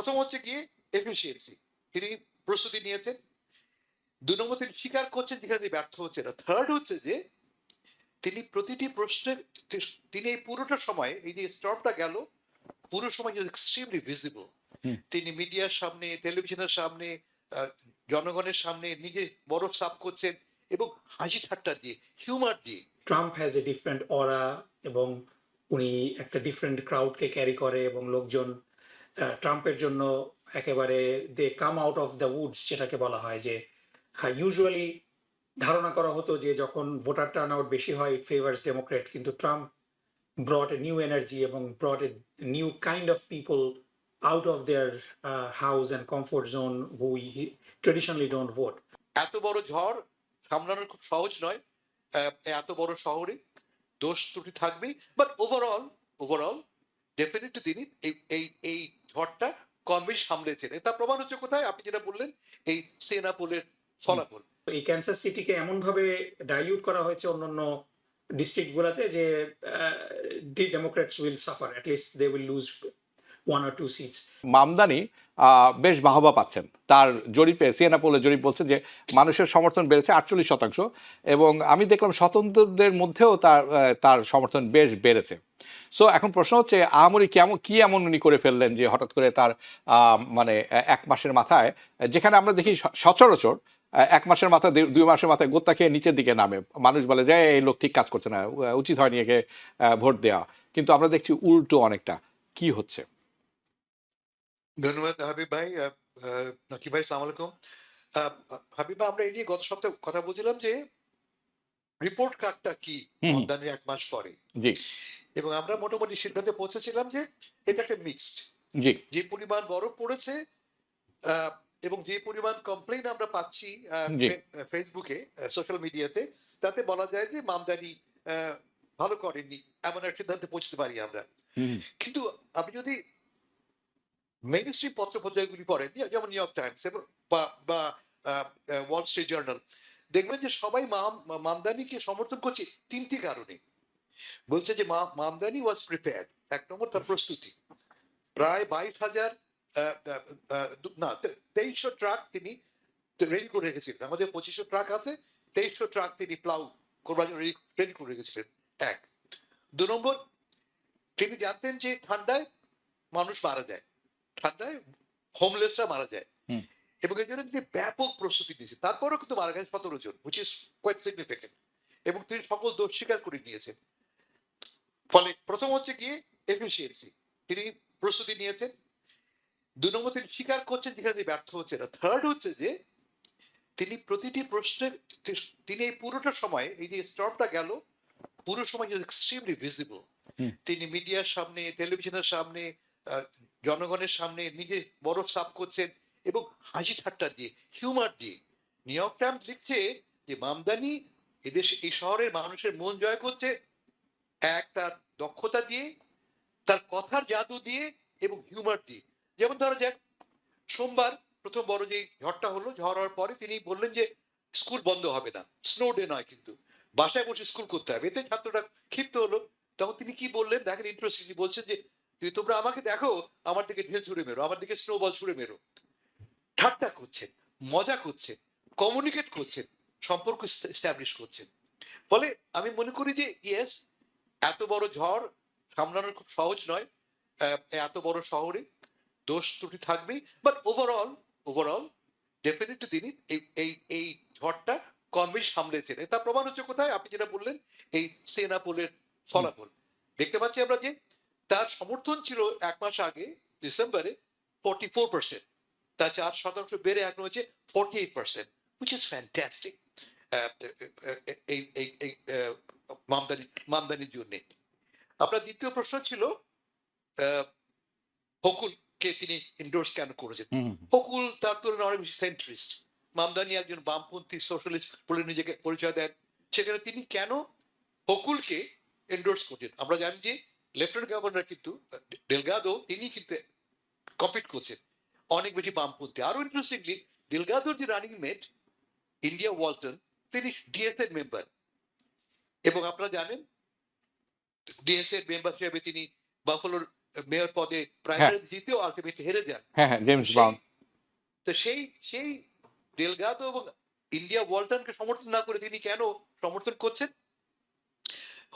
প্রথম হচ্ছে গিয়ে এফিসিয়েন্সি, তিনি প্রস্তুতি নিয়েছেন। 2 নম্বর তিনি স্বীকার করছেন যেখানে তিনি ব্যর্থ হচ্ছে না। থার্ড হচ্ছে যে তিনি প্রতিটি প্রশ্নে তিনি এই পুরোটা সময় এই যে স্টপটা গেল পুরো সময় এক্সট্রিমলি ভিজিবল। তিনি মিডিয়ার সামনে, টেলিভিশনের সামনে, জনগণের সামনে নিজে বরফ সাফ করছেন এবং হাসি ঠাট্টা দিয়ে, হিউমার দিয়ে। Trump has a different aura এবং উনি একটা ডিফারেন্ট ক্রাউডকে ক্যারি করে এবং লোকজন ট্রাম্পের জন্য একেবারে they come out of the woods, যেটাকে বলা হয় যে ইউজুয়ালি ধারণা করা হতো যে যখন ভোটার টার্ন আউট বেশি হয় ইট ফেভার্স ডেমোক্রেট, কিন্তু Trump brought a new energy এবং brought a new kind of people out of their house and comfort zone who traditionally don't vote. এত বড় ঝড় সামলানো খুব সহজ নয় এত বড় শহরে, দোষ ত্রুটি থাকবেই, বাট ওভারঅল ডেফিনেটলি তিনি এই ঝড়টা কম বেশি সামলেছেন। তার প্রমাণ হচ্ছে কোথায়, আপনি যেটা বললেন, এই সেনা পোলের ফলাফল। এই ক্যান্সাস সিটিকে এমন ভাবে ডাইলিউট করা হয়েছে অন্যান্য ডিস্ট্রিক্টগুলোতে যে Democrats will suffer, at least they will lose 1 or 2 seats. Mamdani বেশ বাহবা পাচ্ছেন। তার জরিপে, সিএনএ পোলের জরিপ বলছে যে মানুষের সমর্থন বেড়েছে 48%, এবং আমি দেখলাম স্বতন্ত্রদের মধ্যেও তার সমর্থন বেশ বেড়েছে। সো এখন প্রশ্ন হচ্ছে আহামরি কি এমন উনি করে ফেললেন যে হঠাৎ করে তার মানে 1 মাসের মাথায়, যেখানে আমরা দেখি সচরাচর 1 মাসের মাথায় 2 মাসের মাথায় গোত্তা খেয়ে নিচের দিকে নামে, মানুষ বলে যে এই লোক ঠিক কাজ করছে না, উচিত হয়নি একে ভোট দেওয়া, কিন্তু আমরা দেখছি উল্টো অনেকটা। কি হচ্ছে? ধন্যবাদ হাবিব ভাই। নাকি ভাই, আসসালামু আলাইকুম। হাবিব ভাই, আমরা এই নিয়ে গত সপ্তাহে কথা বলছিলাম যে রিপোর্ট কার্ডটা কি আমদানির 1 মাস পরে, জি, এবং আমরা মোটামুটি সিদ্ধান্তে পৌঁছেছিলাম যে এটা একটা মিক্সড। জি, যে পরিমাণ বরফ পড়েছে এবং যে পরিমাণ কমপ্লেইন আমরা পাচ্ছি ফেসবুকে, সোশ্যাল মিডিয়াতে, তাতে বলা যায় যে মামদানি ভালো করেননি, এমন একটা সিদ্ধান্তে পৌঁছতে পারি আমরা। কিন্তু আপনি যদি মেইন স্ট্রিম পত্রপত্রিকাগুলি পড়েন, যেমন নিউ ইয়র্ক টাইমস বা ওয়াল স্ট্রিট জার্নাল, দেখবেন যে সবাই মামদানিকে সমর্থন করছে 3টি কারণে। বলছে যে মামদানি ওয়াজ প্রিপেয়ার্ড। 1 নম্বর, তার প্রস্তুতি। প্রায় 22,000 না 2300 ট্রাক তিনি রেডি করে রেখেছিলেন। আমাদের 2500 ট্রাক আছে, 2300 ট্রাক তিনি প্লাউ করবার জন্য রেডি করে রেখেছিলেন। 1। 2 নম্বর, তিনি জানতেন যে ঠান্ডায় মানুষ মারা যায়, ঠান্ডায় হোমলেসরা মারা যায়, এবং এর জন্য তিনি ব্যাপক প্রস্তুতি নিয়েছেন। তারপরেও কিন্তু মারা গেছে 17 জন, হুইচ ইজ কোয়াইট সিগনিফিকেন্ট, এবং তিনি সকল দোষ স্বীকার করে নিয়েছেন। ফলে প্রথম হচ্ছে গিয়ে এফিসিয়েন্সি, তিনি প্রস্তুতি নিয়েছেন। 2 নম্বর, তিনি স্বীকার করছেন যেখানে তিনি ব্যর্থ হচ্ছে না। থার্ড হচ্ছে যে তিনি প্রতিটি প্রশ্নে, তিনি এই পুরোটা সময় এই যে স্টপটা গেল পুরো সময় এক্সট্রিমলি ভিজিবল। তিনি মিডিয়ার সামনে, টেলিভিশনের সামনে, জনগণের সামনে নিজে বরফ সাফ করছেন এবং হাসি ঠাট্টা দিয়ে, হিউমার দিয়ে। নিউ ইয়র্ক টাইমস লিখছে যে মামদানি এদেশ, এই শহরের মানুষের মন জয় করছে তার দক্ষতা দিয়ে, তার কথার জাদু দিয়ে এবং হিউমার দিয়ে। যেমন ধরো যাক, সোমবার প্রথম বড় যে ঝড়টা হলো, ঝড় হওয়ার পরে তিনি বললেন যে স্কুল বন্ধ হবে না, স্নো ডে নয়, কিন্তু বাসায় বসে স্কুল করতে হবে। এতে ছাত্ররা ক্ষিপ্ত হলো। তখন তিনি কি বললেন দেখেন, ইন্টারেস্টিংলি বলছেন যে তোমরা আমাকে দেখো, আমার দিকে ঢেল ছুড়ে মেরো, আমার দিকে স্নো বল ছুড়ে মেরো। ঠাট্টা করছেন, মজা করছেন, কমিউনিকেট করছেন, সম্পর্ক এস্টাবলিশ করছেন। ফলে আমি মনে করি যে ইয়েস, এত বড় ঝড় সামলানো খুব সহজ নয় এত বড় শহরে, দোষ ত্রুটি থাকবেই, বাট ওভারঅল ডেফিনেটলি তিনি এই ঝড়টা কম বেশি সামলেছেন। তার প্রমাণ হচ্ছে কোথায়, আপনি যেটা বললেন, এই সেনা পোলের ফলাফল। দেখতে পাচ্ছি আমরা যে তার সমর্থন ছিল 1 মাস আগে ডিসেম্বরে 44%, তার 4% বেড়ে এখন হচ্ছে 48%, which is fantastic এই মামদানির জন্য। আপনার দ্বিতীয় প্রশ্ন ছিল হকুলকে তিনি ইন্ডোর্স কেন করেছেন। হকুল তার তুলনায় অনেক বেশি সেন্ট্রিস্ট, মামদানি একজন বামপন্থী সোশ্যালিস্ট বলে নিজেকে পরিচয় দেন। সেখানে তিনি কেন হকুলকে এন্ডোর্স করছেন, আমরা জানি যে লেফটেন্যান্ট গভর্নর কিন্তু ডেলগাদো, তিনি কিন্তু কম্পিট করছেন অনেক বেশি বামপন্থী। আরো ইন্টারেস্টিংলি, ডেলগাদোর যে রানিং মেট ইন্ডিয়া ওয়ালটন, তিনি ডিএসএর মেম্বার, এবং আপনারা জানেন ডিএসএর মেম্বার হিসেবে তিনি বাফালোর মেয়র পদে হ্যাঁ প্রাইমারি জিতেও আলটিমেটলি হেরে যান। হ্যাঁ হ্যাঁ তো জেমস সেই ব্রাউন তো সেই সেই ডেলগাদো এবং ইন্ডিয়া ওয়ালটনকে সমর্থন না করে তিনি কেন সমর্থন করছেন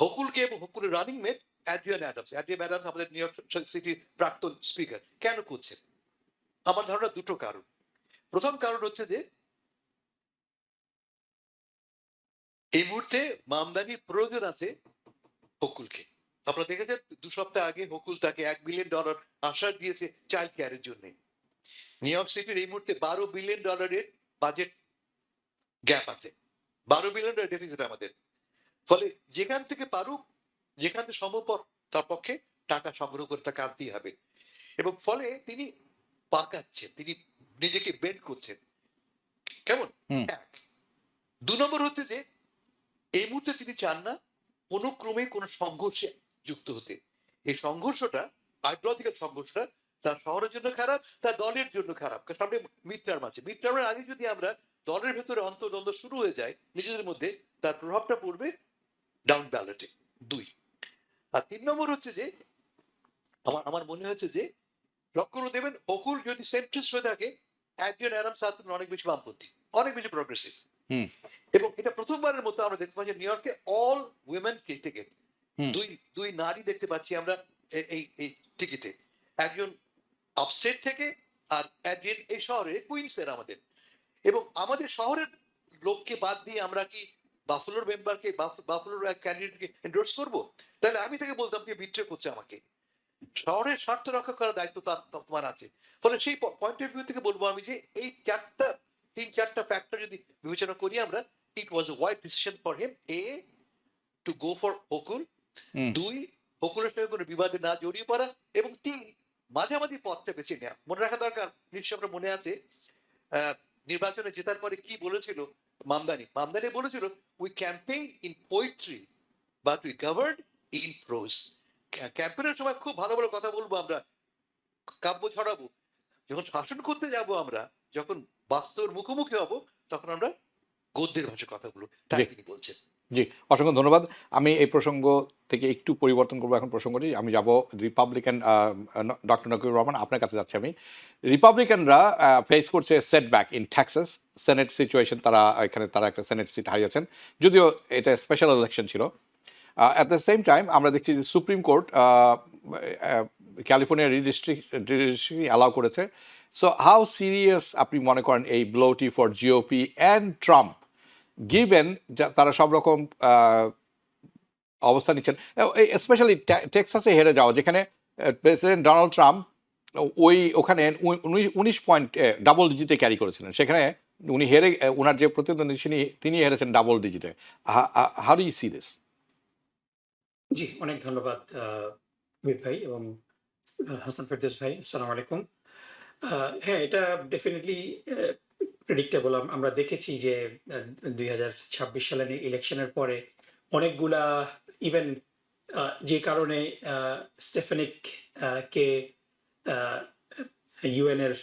হকুলকে এবং হকুলের running mate Adrian Adams? Adrian Adams আমাদের নিউ ইয়র্ক সিটির প্রাক্তন স্পিকার। কেন করছেন? আমার ধারণা দুটো কারণ। প্রথম কারণ হচ্ছে যে এই মুহূর্তে মামদানির প্রয়োজন আছে হকুলকে। আপনারা দেখেছেন 2 সপ্তাহ আগে হকুল তাকে $1 বিলিয়ন আশ্বাস দিয়েছে চাইল্ড কেয়ারের জন্য। নিউ ইয়র্ক সিটির এই মুহূর্তে $12 বিলিয়ন বাজেট গ্যাপ আছে, $12 বিলিয়ন ডেফিসিট আমাদের। ফলে যেখান থেকে পারুক, যেখান থেকে সম্ভবপর তার পক্ষে টাকা সংগ্রহ করে তাকে আনতেই হবে। এবং ফলে তিনি পাকাচ্ছেন, তিনি নিজেকে বেন্ড করছেন। কেমন? হুম এক। 2 নম্বর হচ্ছে যে এই মুহূর্তে তিনি চান না কোনো ক্রমে কোনো সংঘর্ষে যুক্ত হতে। এই সংঘর্ষটা, আইডিওলজিক্যাল সংঘর্ষটা তার শহরের জন্য খারাপ, তার দলের জন্য খারাপ। কারণ সামনে মিড টার্ম আছে, মিড টার্মের আগে যদি আমরা দলের ভেতরে অন্তর্দ্বন্দ্ব শুরু হয়ে যায় নিজেদের মধ্যে, তার প্রভাবটা পড়বে ডাউন ব্যালটে। 2। আর 3 নম্বর হচ্ছে যে আমার আমার মনে হচ্ছে যে লক্ষ্য করে দেবেন হকুল যদি সেন্ট্রিস্ট হয়ে থাকে, অ্যাড্রিয়ান অ্যাডামস অনেক বেশি বামপন্থী, অনেক বেশি প্রগ্রেসিভ। হুম এবং এটা প্রথমবারের মতো আমরা দেখতে পাচ্ছি নিউ ইয়র্কে অল উইমেন টিকেট, হুম দুই দুই নারী দেখতে পাচ্ছি আমরা এই এই টিকিটে, একজন আপস্টেট থেকে আর অ্যাড্রিয়ান এই শহরে কুইন্সের আমাদের। এবং আমাদের শহরের লোককে বাদ দিয়ে আমরা কি বাফলোর মেম্বারকে, বাফলোর ক্যান্ডিডেটকে এন্ডোর্স করবো? তাহলে আমি তাকে বলতাম যে বিট্রে করছে আমাকে। শহরের স্বার্থ রক্ষা করার দায়িত্ব তার তোমার আছে। ফলে সেই পয়েন্ট অফ ভিউ থেকে বলবো আমি যে এই 3-4টা ফ্যাক্টর যদি বিবেচনা করি আমরা, it was a wide decision for him a to go for Hochul, হুম 2 হকুলের সঙ্গে কোনো বিবাদে না জড়িয়ে পড়া, এবং 3 মাঝামাঝি পথটা বেছে নেওয়া। মনে রাখা দরকার, নিশ্চয় আপনার মনে আছে নির্বাচনে জেতার পরে কি বলেছিল মামদানি? মামদানি বলেছিল we campaign in poetry but we govern in prose. ক্যাম্পেইনের সময় খুব ভালো ভালো কথা বলবো আমরা, কাব্য ছড়াবো, যখন শাসন করতে যাব আমরা, যখন বাস্তবের মুখোমুখি হব, তখন আমরা গদ্যের ভাষায় কথা বলবো, জি তাই তিনি বলছেন। জি অসংখ্য ধন্যবাদ। আমি এই প্রসঙ্গ থেকে একটু পরিবর্তন করবো এখন প্রসঙ্গটি। আমি যাব রিপাবলিকান ডক্টর নকিবুর রহমান, আপনার কাছে যাচ্ছি আমি। রিপাবলিকানরা ফেস করছে setback in Texas senate situation. তারা এখানে তারা একটা সেনেট সিট হারিয়েছেন, যদিও এটা স্পেশাল ইলেকশন ছিল। অ্যাট দ্য সেম টাইম আমরা দেখছি যে supreme court California redistrict allow করেছে। সো হাউ সিরিয়াস আপনি মনে করেন এই ব্লোটি for GOP and Trump, given তারা সব রকম অবস্থান নিচ্ছেন, স্পেশালি টেক্সাসে হেরে যাওয়া, যেখানে প্রেসিডেন্ট ডোনাল্ড ট্রাম্প ওখানে 19 পয়েন্ট ডাবল ডিজিটে ক্যারি করেছিলেন, সেখানে উনি হেরে, ওনার যে প্রতিদ্বন্দ্বী তিনি হেরেছেন ডাবল ডিজিটে। How do you see this? জি, অনেক ধন্যবাদ মির ভাই এবং হাসান ফেরদৌস ভাই। আসসালামু আলাইকুম। হ্যাঁ, এটা ডেফিনিটলি প্রেডিক্টেবল। আমরা দেখেছি যে 2026 সালের ইলেকশনের পরে অনেকগুলা ইভেন যে কারণে স্টেফানিক কে ইউএন এর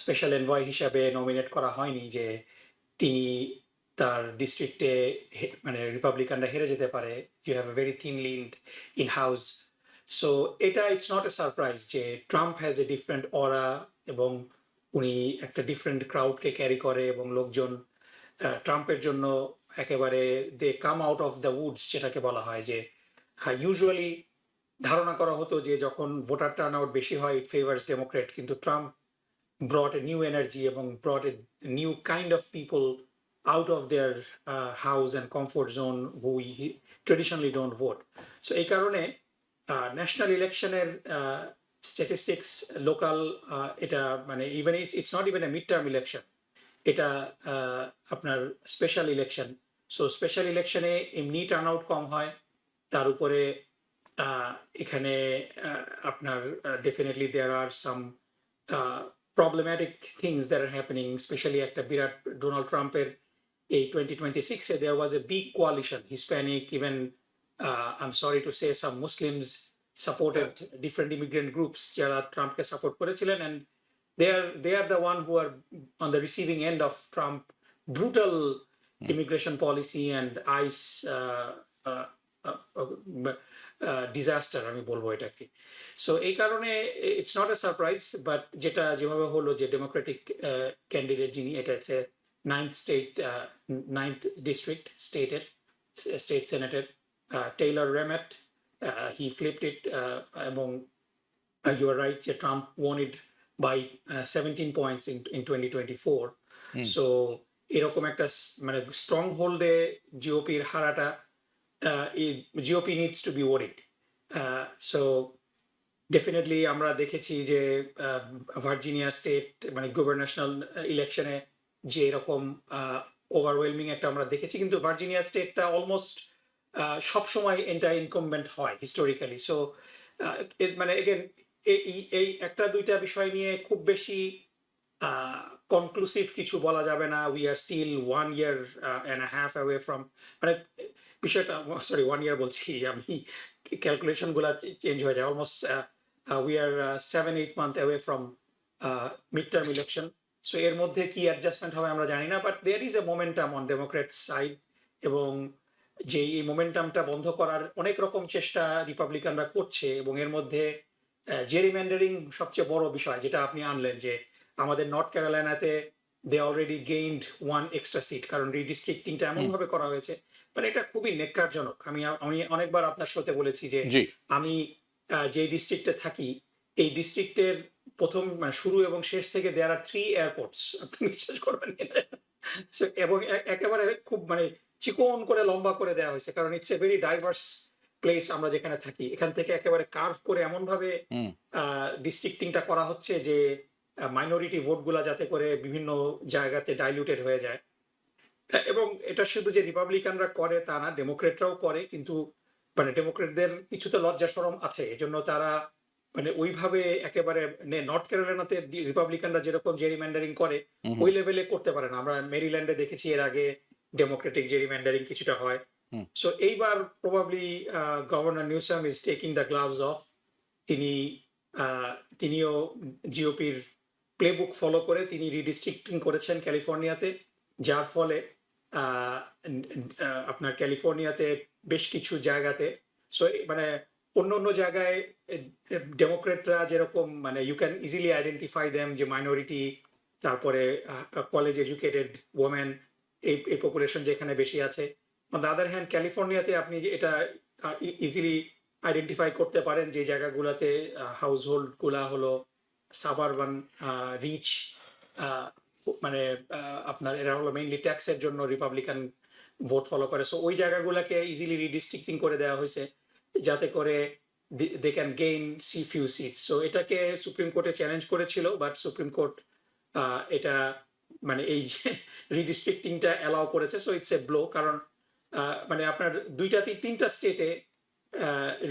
স্পেশাল এনভয় হিসাবে নমিনেট করা হয়নি, যে তিনি তার ডিস্ট্রিক্টে মানে রিপাবলিকানরা হেরে যেতে পারে। You have a very thin lead in house. So এটা ইটস নট এ সারপ্রাইজ যে Trump has a different aura, এবং উনি একটা ডিফারেন্ট ক্রাউডকে ক্যারি করে, এবং লোকজন ট্রাম্পের জন্য একেবারে they come out of the woods, যেটাকে বলা হয় যে ইউজুয়ালি ধারণা করা হতো যে যখন ভোটার টার্ন আউট বেশি হয় ইট ফেভার্স ডেমোক্রেট, কিন্তু Trump brought a new energy এবং brought a new kind of people out of their house and comfort zone who traditionally don't vote. So এই কারণে ন্যাশনাল ইলেকশনের স্ট্যাটিস্টিক্স লোকাল, এটা মানে even it's not even a mid term election, এটা আপনার special election. So special ইলেকশনে এমনি turn out কম হয়, তার উপরে এখানে আপনার definitely there are some problematic things that are happening, especially একটা বিরাট ডোনাল্ড ট্রাম্পের এই 2026-এ there was a big coalition, Hispanic, even I'm sorry to say some Muslims supported different immigrant groups যারা ট্রাম্পকে সাপোর্ট করেছিলেন, and they are the one who are on the receiving end of Trump brutal immigration policy and ICE disaster আমি বলবো এটাকে। So এই কারণে it's not a surprise, but যেটা যেভাবে হলো যে ডেমোক্রেটিক ক্যান্ডিডেট যিনি, এটা হচ্ছে নাইন্থ ডিস্ট্রিক্ট স্টেট সেনেটের Taylor Rehmet, he flipped it, এবং you are right যে Trump won it by 17 points in 2024. So এরকম একটা মানে স্ট্রং হোল্ডে জিওপির হারাটা, GOP needs to be worried. So definitely আমরা দেখেছি যে ভার্জিনিয়া স্টেট মানে গভর্নেশনাল ইলেকশনে যে এরকম ওভারওয়েলমিং একটা আমরা দেখেছি, কিন্তু ভার্জিনিয়া স্টেটটা অলমোস্ট সবসময় এন্টার ইনকমবেন্ট হয় হিস্টোরিক্যালি। সো মানে এগেন এই একটা দুইটা বিষয় নিয়ে খুব বেশি কনক্লুসিভ কিছু বলা যাবে না। We are still 1 year and a half away from, মানে বিষয়টা, সরি 1 year বলছি আমি, ক্যালকুলেশন গুলা চেঞ্জ হয়ে যায়। Almost we are 7-8 months away from mid term election. So এর মধ্যে কি অ্যাডজাস্টমেন্ট হবে আমরা জানি না, but there is a momentum on Democrat side, এবং যে এই মোমেন্টামটা বন্ধ করার অনেক রকম চেষ্টা রিপাবলিকানরা করছে, এবং এর মধ্যে জেরিম্যান্ডারিং সবচেয়ে বড় বিষয় যেটা আপনি আনলেন, যে আমাদের নর্থ ক্যারোলাইনাতে they already gained 1 extra seat, কারণ রিডিস্ট্রিক্টিংটা এমন ভাবে করা হয়েছে, মানে এটা খুবই নেক্কারজনক। আমি অনেকবার আপনার সাথে বলেছি যে জি আমি যে ডিস্ট্রিক্টে থাকি, এই ডিস্ট্রিক্টের প্রথম মানে শুরু এবং শেষ থেকে দেয়ার আর 3 এয়ারপোর্টস, আপনি বিশ্বাস করবেন না। So, এবং একেবারে খুব মানে চিকন করে লম্বা করে দেওয়া হয়েছে, কারণ it's a very diverse place আমরা যেখানে থাকি। এখান থেকে একেবারে কার্ভ করে এমন ভাবে ডিস্ট্রিক্টিংটা করা হচ্ছে যে মাইনরিটি ভোটগুলা যাতে করে বিভিন্ন জায়গাতে ডাইলিউটেড হয়ে যায়। এবং এটা শুধু যে রিপাবলিকানরা করে তা না, ডেমোক্রেটরাও করে, কিন্তু মানে ডেমোক্রেটদের কিছুতে লজ্জা শরম আছে, এজন্য তারা মানে ওইভাবে একেবারে নর্থ ক্যারোলাইনাতে রিপাবলিকানরা যেরকম জেরিম্যান্ডারিং করে ওই লেভেলে করতে পারে না। আমরা মেরিল্যান্ডে দেখেছি এর আগে ডেমোক্রেটিক জেরিম্যান্ডারিং কিছুটা হয়। সো এইবার probably governor Newsom is taking the gloves of. তিনি তিনিও জিওপির প্লেবুক ফলো করে তিনি রিডিস্ট্রিক্টিং করেছেন ক্যালিফোর্নিয়াতে, যার ফলে আপনার ক্যালিফোর্নিয়াতে বেশ কিছু জায়গাতে, সো মানে অন্য অন্য জায়গায় ডেমোক্রেটরা যেরকম মানে you can easily identify them যে মাইনরিটি, তারপরে কলেজ এডুকেটেড ওমেন, এই পপুলেশন যেখানে বেশি আছে। অন দ্য আদার হ্যান্ড ক্যালিফোর্নিয়াতে আপনি যে এটা ইজিলি আইডেন্টিফাই করতে পারেন যে জায়গাগুলোতে হাউস হোল্ড গুলা হলো সাবারবান রিচ, মানে আপনার এরা হলো মেইনলি ট্যাক্সের জন্য রিপাবলিকান ভোট ফলো করে। সো ওই জায়গাগুলোকে ইজিলি রিডিস্ট্রিক্টিং করে দেওয়া হয়েছে যাতে করে they can gain few seats. So এটাকে সুপ্রিম কোর্টে চ্যালেঞ্জ করেছিল, বাট সুপ্রিম কোর্ট এটা মানে এই যে রিডিস্ট্রিক্টিংটা অ্যালাউ করেছে। সো ইটস এ ব্লো, কারণ মানে আপনার তিনটা স্টেটে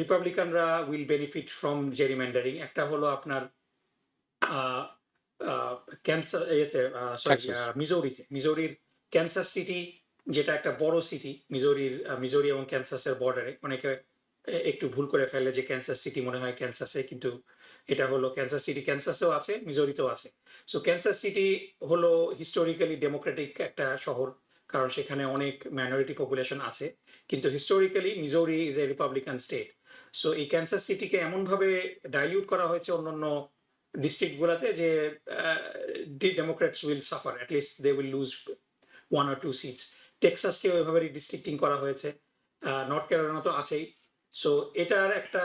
রিপাবলিকানরা উইল বেনিফিট ফ্রম জেরিম্যান্ডারিং। একটা হলো আপনার ক্যান্সার এতে সরি মিজোরির ক্যান্সাস সিটি, যেটা একটা বড় সিটি মিজোরি এবং ক্যান্সাসের বর্ডারে। অনেকে একটু ভুল করে ফেলে যে ক্যান্সাস সিটি মনে হয় ক্যান্সাসে, কিন্তু এটা হলো ক্যান্সাস সিটি, ক্যান্সাসেও আছে মিজোরিতেও আছে। সো ক্যান্সাস সিটি হলো হিস্টোরিক্যালি ডেমোক্রেটিক একটা শহর, কারণ সেখানে অনেক মাইনরিটি পপুলেশন আছে, কিন্তু historically Missouri is a Republican state. So এই ক্যান্সাস সিটিকে এমনভাবে ডাইলিউট করা হয়েছে অন্যান্য ডিস্ট্রিক্ট গুলাতে যে Democrats will suffer, at least they will lose 1 or 2 seats. টেক্সাসকে ওইভাবে রিডিস্ট্রিক্টিং করা হয়েছে, নর্থ ক্যারোলাইনা তো আছেই। সো এটার একটা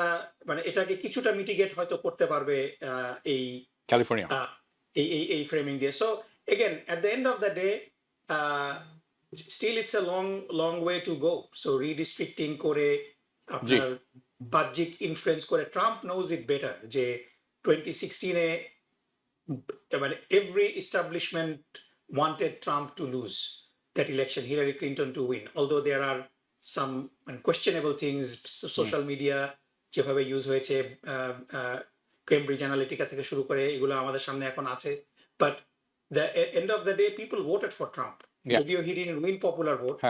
মানে এটাকে কিছুটা মিটিগেট হয়তো করতে পারবে এই ক্যালিফোর্নিয়া এই ফ্রেমিং দিয়ে। So again at the end of the day still it's a long way to go. So redistricting করে আপনার বাহ্যিক ইনফ্লুয়েন্স করে, ট্রাম্প নোজ ইট বেটার যে 2016-এ মানে every establishment wanted Trump to lose that election, Hillary Clinton to win, although there are some questionable things, social media যেভাবে use হয়েছে, Cambridge Analytica থেকে শুরু করে এগুলো আমাদের সামনে এখন আছে, but the end of the day people voted for Trump. যদিও he didn't win popular vote,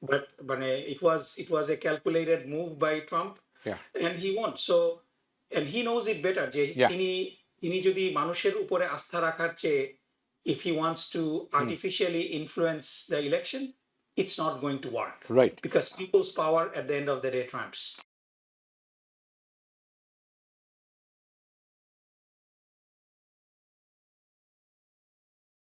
but মানে it was a calculated move by Trump, and he won. So and he knows it better যে তিনি যদি মানুষের উপরে আস্থা রাখার চেয়ে if he wants to artificially influence the election, it's not going to work, right, because people's power at the end of the day trumps.